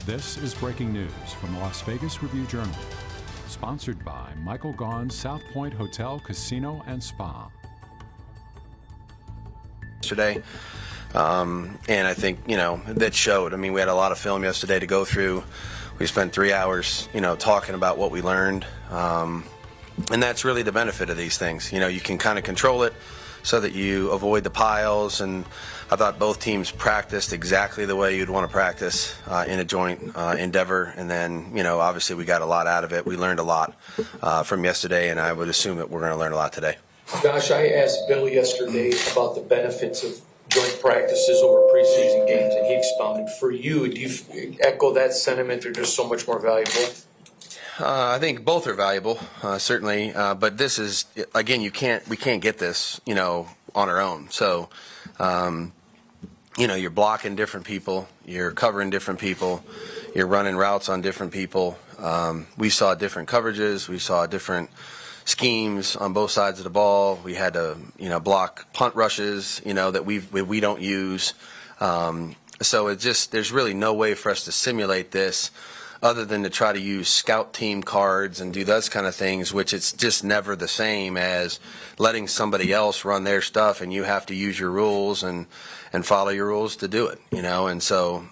This is breaking news from the Las Vegas Review-Journal, sponsored by Michael Gaughan's South Point Hotel, Casino, and Spa. Yesterday, and I think, that showed. I mean, we had a lot of film yesterday to go through. We spent 3 hours, talking about what we learned, and that's really the benefit of these things. You can kind of control it so that you avoid the piles, and I thought both teams practiced exactly the way you'd want to practice in a joint endeavor, and then, obviously we got a lot out of it. We learned a lot from yesterday, and I would assume that we're going to learn a lot today. Josh, I asked Bill yesterday about the benefits of joint practices over preseason games, and he expounded. For you, do you echo that sentiment? They're just so much more valuable? I think both are valuable, certainly. But this is, again, we can't get this, on our own. So, you're blocking different people, you're covering different people, you're running routes on different people. We saw different coverages, we saw different schemes on both sides of the ball. We had to, block punt rushes, that we don't use. So there's really no way for us to simulate this other than to try to use scout team cards and do those kind of things, which it's just never the same as letting somebody else run their stuff and you have to use your rules and follow your rules to do it, And so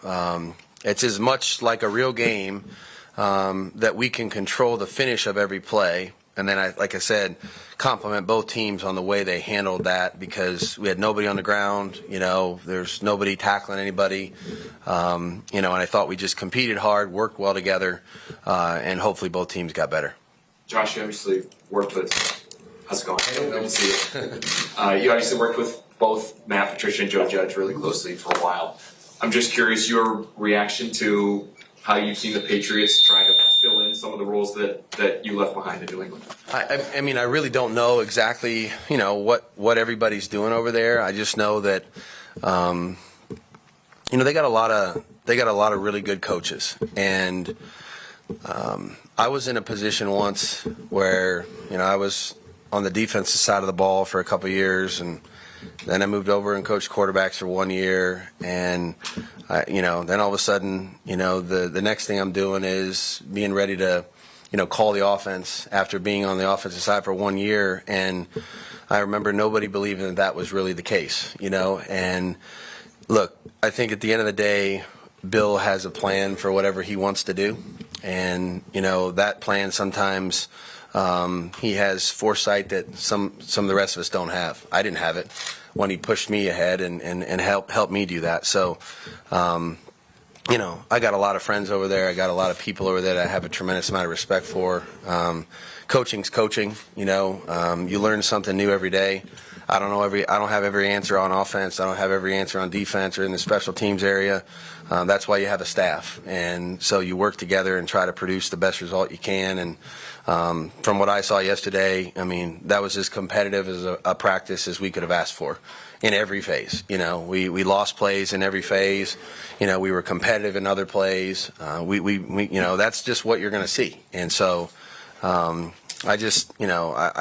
it's as much like a real game that we can control the finish of every play. And then, like I said, compliment both teams on the way they handled that, because we had nobody on the ground, there's nobody tackling anybody, and I thought we just competed hard, worked well together, and hopefully both teams got better. Josh, you obviously worked with, how's it going? Good to see you. You obviously worked with both Matt Patricia and Joe Judge really closely for a while. I'm just curious your reaction to how you've seen the Patriots try to fill in some of the roles that you left behind in New England. I mean, I really don't know exactly, what everybody's doing over there. I just know that, they got a lot of really good coaches, and I was in a position once where, I was on the defensive side of the ball for a couple of years, and then I moved over and coached quarterbacks for 1 year, and then all of a sudden, the next thing I'm doing is being ready to, call the offense after being on the offensive side for 1 year. And I remember nobody believing that was really the case, And look, I think at the end of the day, Bill has a plan for whatever he wants to do. And, that plan sometimes he has foresight that some of the rest of us don't have. I didn't have it when he pushed me ahead and helped me do that. So, I got a lot of friends over there. I got a lot of people over there that I have a tremendous amount of respect for. Coaching's coaching. You learn something new every day. I don't have every answer on offense. I don't have every answer on defense or in the special teams area. That's why you have a staff, and so you work together and try to produce the best result you can. And from what I saw yesterday, I mean, that was as competitive as a practice as we could have asked for in every phase. We lost plays in every phase. We were competitive in other plays. We that's just what you're going to see. And so I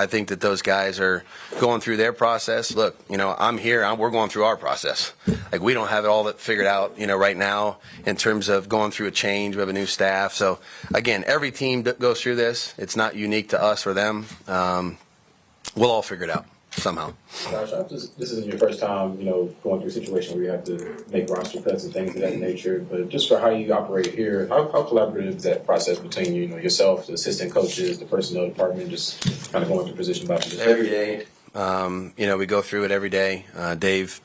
think that those guys are going through their process. Look, I'm here. We're going through our process. Like, we don't have it all that figured out, right now in terms of going through a change. We have a new staff. So, again, every team goes through this. It's not unique to us or them. We'll all figure it out somehow. Josh, this isn't your first time, going through a situation where you have to make roster cuts and things of that nature. But just for how you operate here, how collaborative is that process between yourself, the assistant coaches, the personnel department, just kind of going through position by position? Every day. We go through it every day. Dave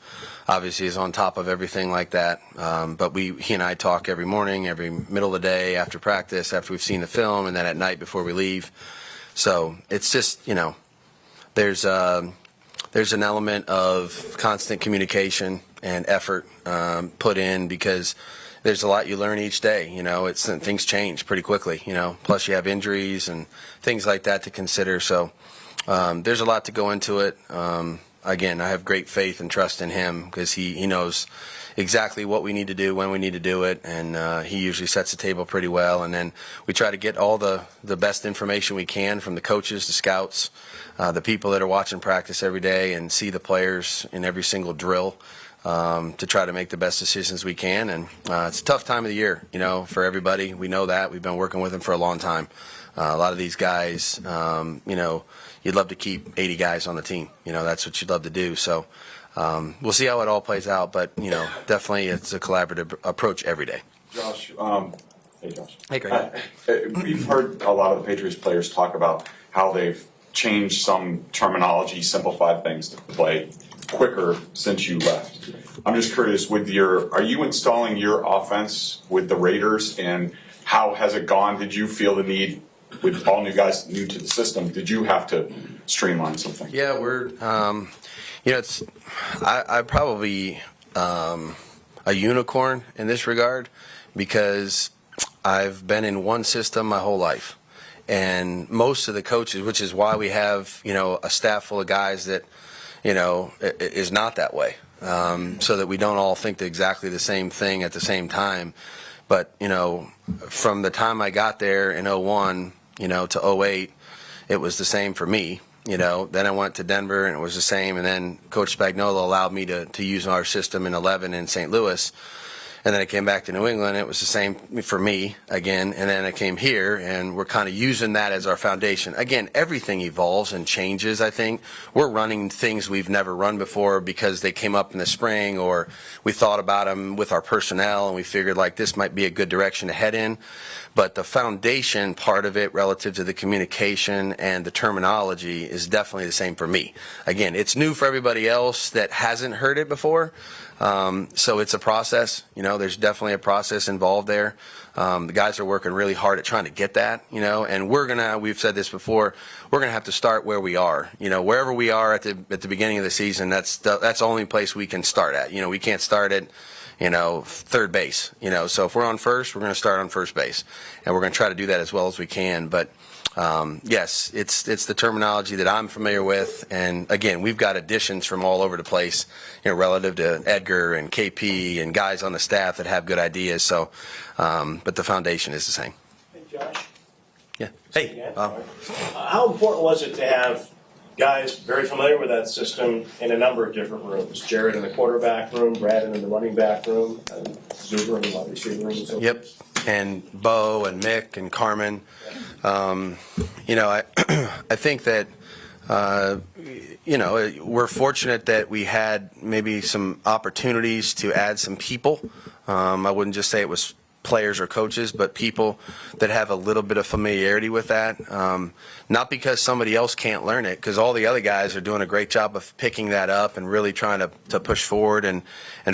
obviously is on top of everything like that. But he and I talk every morning, every middle of the day, after practice, after we've seen the film, and then at night before we leave. So it's just, there's an element of constant communication and effort put in, because there's a lot you learn each day. Things change pretty quickly. Plus you have injuries and things like that to consider. So there's a lot to go into it. Again, I have great faith and trust in him, because he knows exactly what we need to do when we need to do it, and he usually sets the table pretty well. And then we try to get all the best information we can from the coaches, the scouts, the people that are watching practice every day and see the players in every single drill. to try to make the best decisions we can. And it's a tough time of the year, for everybody. We know that. We've been working with them for a long time. A lot of these guys, you'd love to keep 80 guys on the team. That's what you'd love to do. So we'll see how it all plays out. But, definitely it's a collaborative approach every day. Josh, hey Josh. Hey, Greg. We've heard a lot of the Patriots players talk about how they've changed some terminology, simplified things to play quicker since you left. I'm just curious, are you installing your offense with the Raiders, and how has it gone? Did you feel the need, with all new guys new to the system, did you have to streamline something? Yeah, we're, I probably a unicorn in this regard, because I've been in one system my whole life. And most of the coaches, which is why we have, a staff full of guys that, is not that way, so that we don't all think exactly the same thing at the same time. But, from the time I got there in 01, to 08, it was the same for me. Then I went to Denver and it was the same. And then Coach Spagnuolo allowed me to use our system in 11 in St. Louis. And then I came back to New England. It was the same for me again. And then I came here, and we're kind of using that as our foundation. Again, everything evolves and changes, I think. We're running things we've never run before because they came up in the spring, or we thought about them with our personnel and we figured like this might be a good direction to head in. But the foundation part of it relative to the communication and the terminology is definitely the same for me. Again, it's new for everybody else that hasn't heard it before. So it's a process, there's definitely a process involved there. The guys are working really hard at trying to get that, and we've said this before, we're going to have to start where we are, wherever we are at the beginning of the season. That's the only place we can start at. We can't start at, third base, so if we're on first, we're going to start on first base, and we're going to try to do that as well as we can. But yes, it's the terminology that I'm familiar with, and again, we've got additions from all over the place, relative to Edgar and KP and guys on the staff that have good ideas. So, but the foundation is the same. Hey, Josh. Yeah. Hey. How important was it to have guys very familiar with that system in a number of different rooms? Jared in the quarterback room, Brad in the running back room, and Zuber in the wide receiver room. So yep. And Bo and Mick and Carmen. I think that, we're fortunate that we had maybe some opportunities to add some people. I wouldn't just say it was players or coaches, but people that have a little bit of familiarity with that. Not because somebody else can't learn it, because all the other guys are doing a great job of picking that up and really trying to push forward and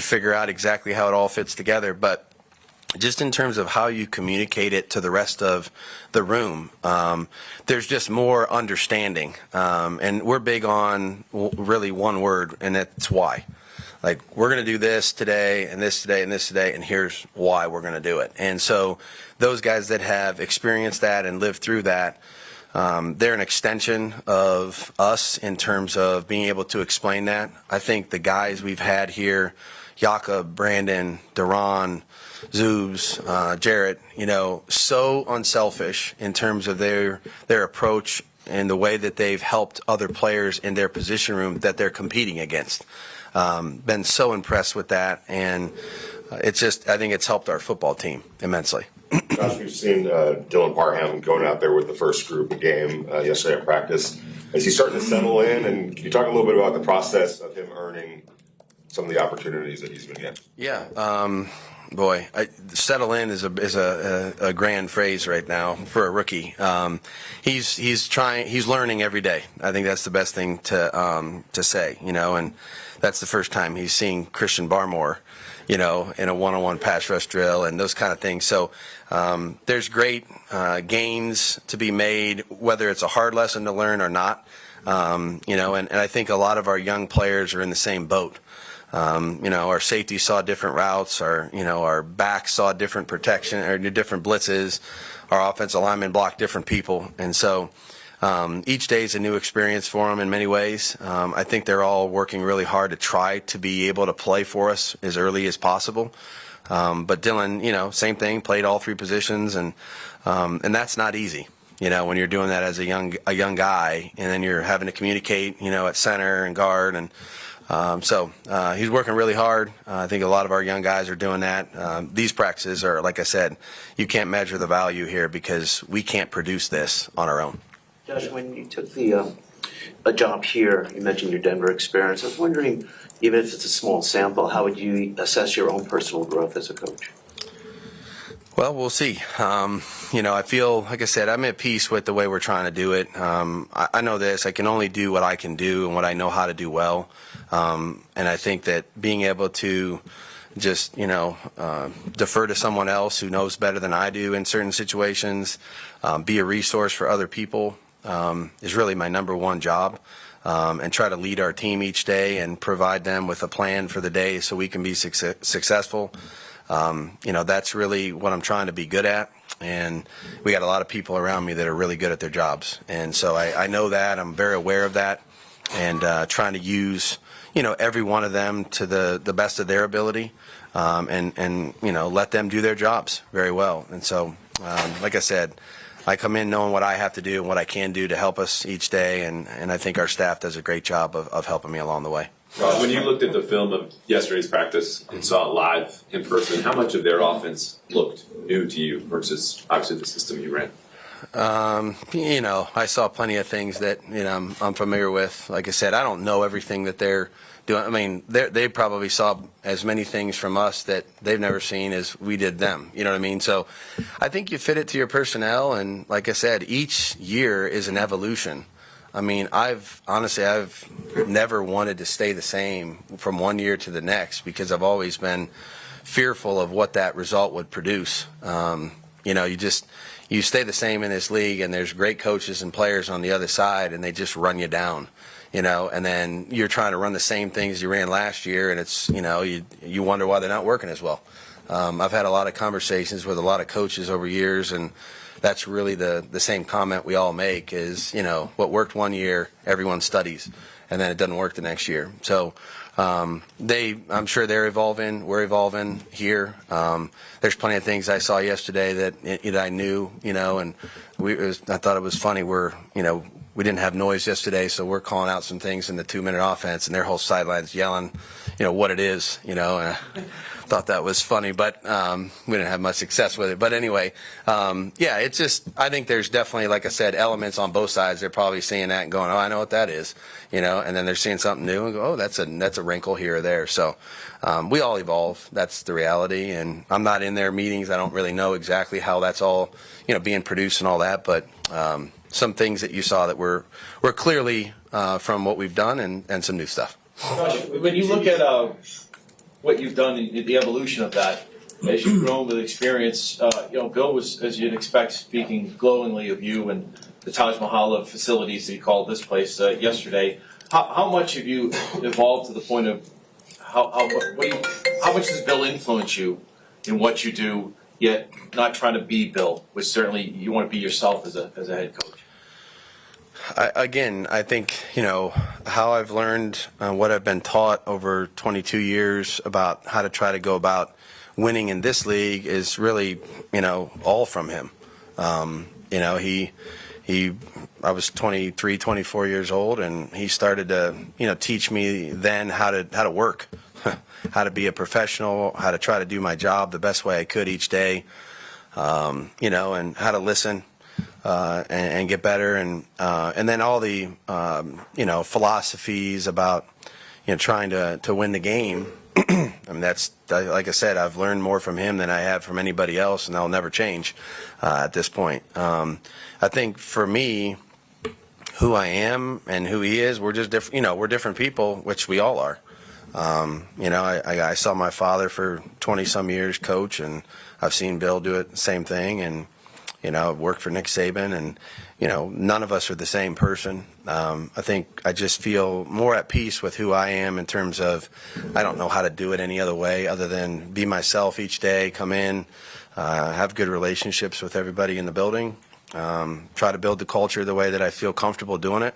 figure out exactly how it all fits together. But just in terms of how you communicate it to the rest of the room, there's just more understanding. And we're big on really one word, and that's why. Like, we're going to do this today and this today and this today, and here's why we're going to do it. And so those guys that have experienced that and lived through that, they're an extension of us in terms of being able to explain that. I think the guys we've had here, Jakob, Brandon, Duran, Zoobs, Jarrett, so unselfish in terms of their approach and the way that they've helped other players in their position room that they're competing against. Been so impressed with that, and I think it's helped our football team immensely. Josh, we've seen Dylan Parham going out there with the first group game yesterday at practice. Is he starting to settle in? And can you talk a little bit about the process of him earning some of the opportunities that he's been getting? Yeah. Settle in is a grand phrase right now for a rookie. He's learning every day. I think that's the best thing to say, and that's the first time he's seen Christian Barmore, in a one-on-one pass rush drill and those kind of things. So there's great gains to be made, whether it's a hard lesson to learn or not. And I think a lot of our young players are in the same boat. Our safety saw different routes, our backs saw different protection or different blitzes, our offensive linemen blocked different people. And so each day is a new experience for them in many ways. I think they're all working really hard to try to be able to play for us as early as possible. But Dylan, same thing, played all three positions, and that's not easy. When you're doing that as a young guy, and then you're having to communicate, at center and guard, and So he's working really hard. I think a lot of our young guys are doing that. These practices are, like I said, you can't measure the value here because we can't produce this on our own. Josh, when you took a job here, you mentioned your Denver experience. I was wondering, even if it's a small sample, how would you assess your own personal growth as a coach? Well, we'll see. I feel, like I said, I'm at peace with the way we're trying to do it. I know this. I can only do what I can do and what I know how to do well. And I think that being able to just, defer to someone else who knows better than I do in certain situations, be a resource for other people is really my number one job. And try to lead our team each day and provide them with a plan for the day so we can be successful. That's really what I'm trying to be good at. And we got a lot of people around me that are really good at their jobs. And so I know that. I'm very aware of that and trying to use, every one of them to the best of their ability and let them do their jobs very well. And so, like I said, I come in knowing what I have to do and what I can do to help us each day. And I think our staff does a great job of helping me along the way. When you looked at the film of yesterday's practice and saw it live in person, how much of their offense looked new to you versus obviously the system you ran? I saw plenty of things that I'm familiar with. Like I said, I don't know everything that they're doing. I mean, they probably saw as many things from us that they've never seen as we did them. You know what I mean? So I think you fit it to your personnel, and like I said, each year is an evolution. I mean, I've never wanted to stay the same from one year to the next because I've always been fearful of what that result would produce. You stay the same in this league, and there's great coaches and players on the other side, and they just run you down, and then you're trying to run the same things you ran last year, and it's, you wonder why they're not working as well. I've had a lot of conversations with a lot of coaches over years, and that's really the same comment we all make is, what worked one year, everyone studies, and then it doesn't work the next year. So I'm sure they're evolving. We're evolving here. There's plenty of things I saw yesterday that I knew, and I thought it was funny. We didn't have noise yesterday, so we're calling out some things in the 2-minute offense, and their whole sideline's yelling, what it is, and I thought that was funny, but we didn't have much success with it. But anyway, it's just, I think there's definitely, like I said, elements on both sides. They're probably seeing that and going, oh, I know what that is, and then they're seeing something new and go, oh, that's a wrinkle here or there. So we all evolve. That's the reality. And I'm not in their meetings. I don't really know exactly how that's all, being produced and all that. But some things that you saw that were clearly from what we've done and some new stuff. Josh, when you look at what you've done in the evolution of that, as you've grown with experience, Bill was, as you'd expect, speaking glowingly of you and the Taj Mahal of facilities that he called this place yesterday. How much have you evolved to the point of how much does Bill influence you in what you do, yet not trying to be Bill, which certainly you want to be yourself as a head coach? I think, how I've learned what I've been taught over 22 years about how to try to go about winning in this league is really, all from him. I was 23, 24 years old, and he started to, teach me then how to work, how to be a professional, how to try to do my job the best way I could each day, and how to listen. And get better, and then all the philosophies about trying to win the game. I mean, that's, like I said, I've learned more from him than I have from anybody else, and that'll never change at this point. I think for me, who I am and who he is, we're just different. We're different people, which we all are. I saw my father for 20 some years coach, and I've seen Bill do it the same thing, and I've worked for Nick Saban, and, none of us are the same person. I think I just feel more at peace with who I am in terms of I don't know how to do it any other way other than be myself each day, come in, have good relationships with everybody in the building, try to build the culture the way that I feel comfortable doing it,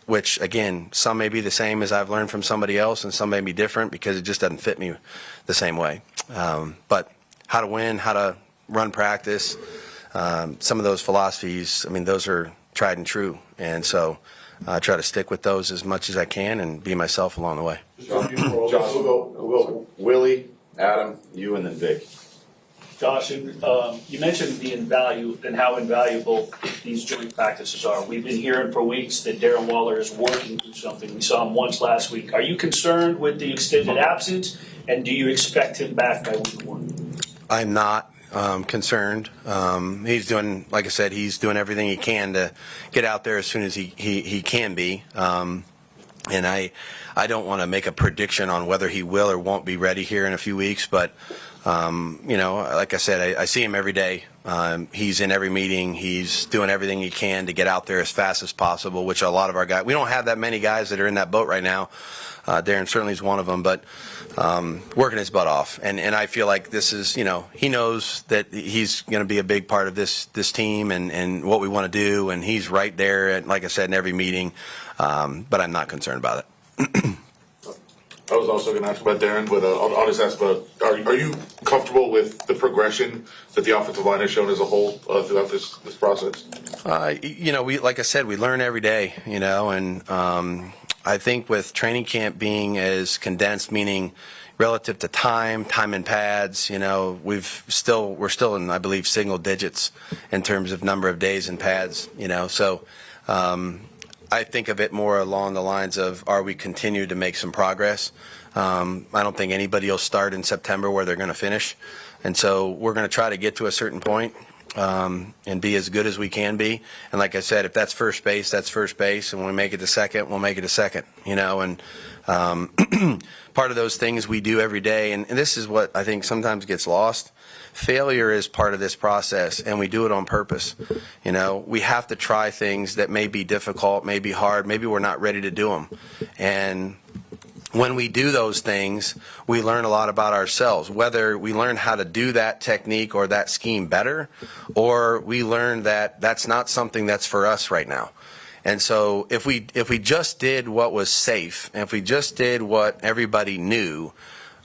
which, again, some may be the same as I've learned from somebody else, and some may be different because it just doesn't fit me the same way. But how to win, how to run practice, some of those philosophies, I mean, those are tried and true. And so try to stick with those as much as I can and be myself along the way. Josh, we'll go Willie, Adam, you, and then Vic. Josh, you mentioned the value and how invaluable these joint practices are. We've been hearing for weeks that Darren Waller is working through something. We saw him once last week. Are you concerned with the extended absence, and do you expect him back by week 1? I'm not concerned. He's doing, like I said, he's doing everything he can to get out there as soon as he can be. And I don't want to make a prediction on whether he will or won't be ready here in a few weeks, but like I said, I see him every day. He's in every meeting. He's doing everything he can to get out there as fast as possible, which a lot of our guys, we don't have that many guys that are in that boat right now. Darren certainly is one of them, but working his butt off. And I feel like this is, he knows that he's going to be a big part of this team and what we want to do, and he's right there, at, like I said, in every meeting, but I'm not concerned about it. I was also going to ask about Darren, but I'll just ask about, are you comfortable with the progression that the offensive line has shown as a whole throughout this process? We, like I said, we learn every day, and I think with training camp being as condensed, meaning relative to time and pads, we're still in, I believe, single digits in terms of number of days and pads, so I think of it more along the lines of, are we continue to make some progress? I don't think anybody will start in September where they're going to finish. And so we're going to try to get to a certain point and be as good as we can be. And like I said, if that's first base, that's first base. And when we make it to second, we'll make it to second, and part of those things we do every day. And this is what I think sometimes gets lost. Failure is part of this process, and we do it on purpose. We have to try things that may be difficult, may be hard, maybe we're not ready to do them. And when we do those things, we learn a lot about ourselves, whether we learn how to do that technique or that scheme better, or we learn that that's not something that's for us right now. And so if we just did what was safe, and if we just did what everybody knew,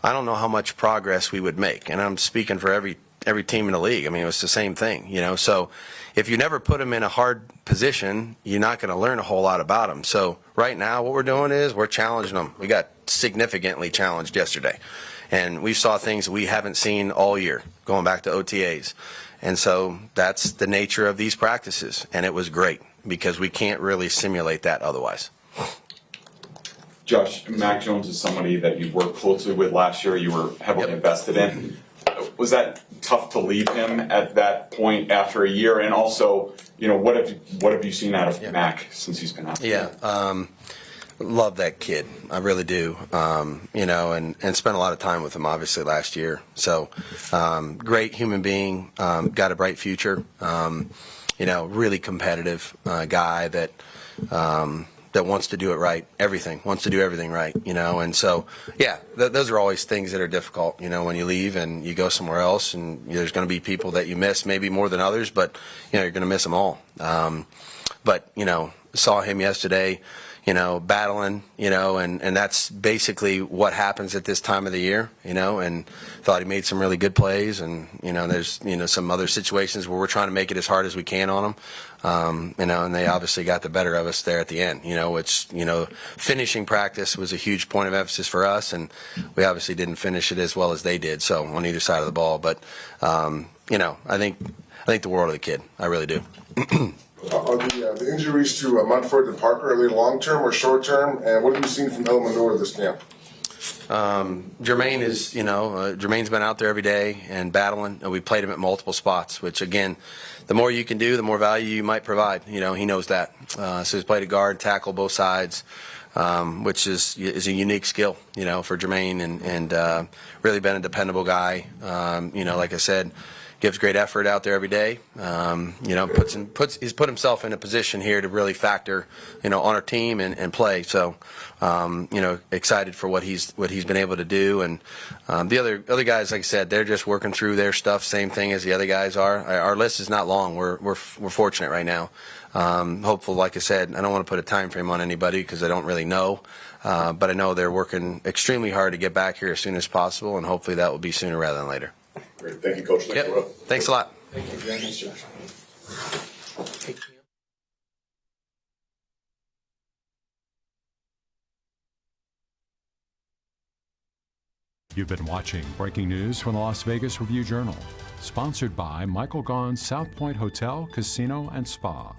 I don't know how much progress we would make. And I'm speaking for every team in the league. I mean, it was the same thing, So if you never put them in a hard position, you're not going to learn a whole lot about them. So right now what we're doing is we're challenging them. We got significantly challenged yesterday. And we saw things we haven't seen all year, going back to OTAs. And so that's the nature of these practices. And it was great because we can't really simulate that otherwise. Josh, Mac Jones is somebody that you worked closely with last year. You were heavily invested in. Was that tough to leave him at that point after a year? And also, what have you seen out of Mac since he's been out? Yeah, love that kid. I really do. And spent a lot of time with him obviously last year. So great human being. Got a bright future. Really competitive guy that wants to do it right, wants to do everything right, and so, those are always things that are difficult, when you leave and you go somewhere else, and there's going to be people that you miss, maybe more than others, but, you're going to miss them all. But, saw him yesterday, battling, and that's basically what happens at this time of the year, and thought he made some really good plays, and, there's, some other situations where we're trying to make it as hard as we can on them, and they obviously got the better of us there at the end, which, finishing practice was a huge point of emphasis for us, and we obviously didn't finish it as well as they did, so on either side of the ball, but, I think the world of the kid, I really do. Are the injuries to Munford and Parker, are they long-term or short-term? And what have you seen from El Manor this camp? Jermaine is, Jermaine's been out there every day and battling, and we played him at multiple spots, which, again, the more you can do, the more value you might provide. He knows that. So he's played a guard, tackle both sides, which is a unique skill, for Jermaine, and really been a dependable guy. Like I said, gives great effort out there every day. He's put himself in a position here to really factor, on our team and play. So, excited for what he's been able to do. And the other guys, like I said, they're just working through their stuff. Same thing as the other guys are. Our list is not long. We're fortunate right now. Hopeful, like I said, I don't want to put a time frame on anybody because I don't really know. But I know they're working extremely hard to get back here as soon as possible, and hopefully that will be sooner rather than later. Great. Thank you, Coach. Thanks a lot. Thank you very much, Josh. You've been watching breaking news from the Las Vegas Review-Journal, sponsored by Michael Gaughan's South Point Hotel, Casino, and Spa.